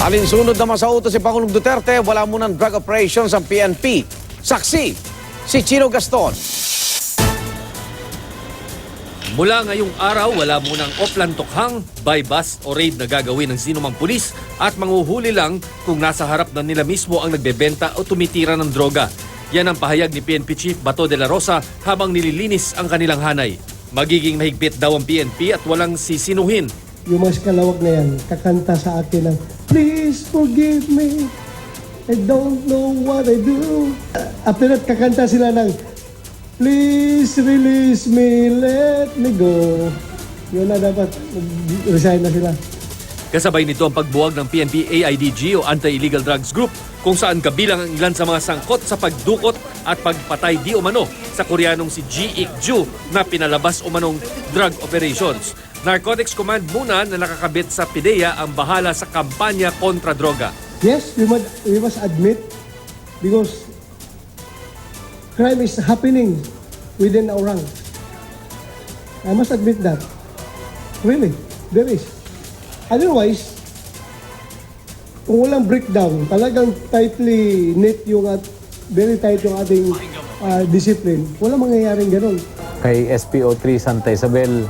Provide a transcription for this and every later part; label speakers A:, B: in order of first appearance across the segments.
A: Alinsunod naman sa utos si Pangulong Duterte, wala munang drug operations ang PNP. Saksi, si Chino Gaston.
B: Mula ngayong araw, wala munang offline tokhang, buy bust o raid na gagawin ng sinumang pulis at manghuhuli lang kung nasa harap na nila mismo ang nagbebenta o tumitira ng droga. Yan ang pahayag ni PNP Chief Bato de la Rosa habang nililinis ang kanilang hanay. Magiging mahigpit daw ang PNP at walang sisinuhin.
C: Yung mga kalawag na yan, kakanta sa akin ng, "Please forgive me, I don't know what I do." After that, kakanta sila ng, "Please release me, let me go." Yun na dapat, resign na sila.
B: Kasabay nito ang pagbuwag ng PNP AIDG o Anti-Illegal Drugs Group kung saan kabilang ang ilan sa mga sangkot sa pagdukot at pagpatay di umano sa Koreanong si Ji Ik-ju na pinalabas umanong drug operations. Narcotics Command muna na nakakabit sa PIDEA ang bahala sa kampanya kontra droga.
C: Yes, we must admit, because crime is happening within our ranks. I must admit that. Really, there is. Otherwise, kung walang breakdown, talagang tightly knit yung very tight yung ating discipline, walang mangyayaring ganun.
D: Kay SPO3 Santa Isabel,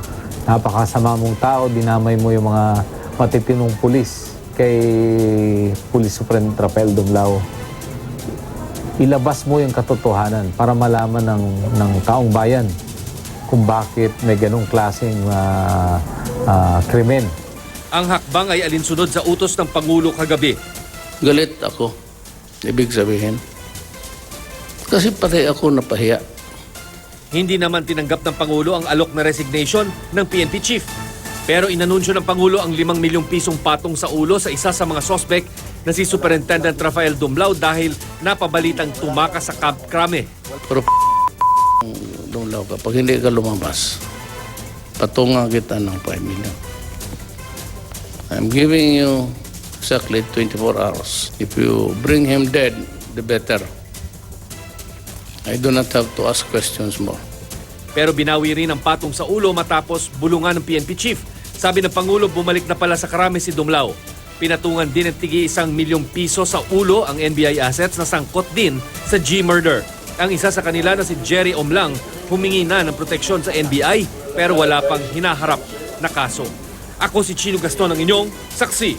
D: napakasama mong tao, dinamay mo yung mga matitinong pulis. Kay Police Supreme Rafael Dumlao, ilabas mo yung katotohanan para malaman ng taong bayan kung bakit may ganong klaseng krimen.
B: Ang hakbang ay alinsunod sa utos ng Pangulo kagabi.
E: Galit ako, ibig sabihin. Kasi pati ako napahiya.
B: Hindi naman tinanggap ng Pangulo ang alok na resignation ng PNP Chief. Pero inanunsyo ng Pangulo ang 5 milyong pisong patong sa ulo sa isa sa mga sospek na si Superintendent Rafael Dumlao dahil napabalitang tumakas sa Camp Crame.
E: Pero Dumlao, kapag hindi ka lumabas, patungan kita ng 5 million. I'm giving you exactly 24 hours. If you bring him dead, the better. I do not have to ask questions more.
B: Pero binawi rin ang patong sa ulo matapos bulungan ng PNP Chief. Sabi ng Pangulo, bumalik na pala sa Crame si Dumlao. Pinatungan din ng tigi 1 milyong piso sa ulo ang NBI assets na sangkot din sa G-murder. Ang isa sa kanila na si Jerry Omlang humingi na ng proteksyon sa NBI pero wala pang hinaharap na kaso. Ako si Chino Gaston, ang inyong saksi.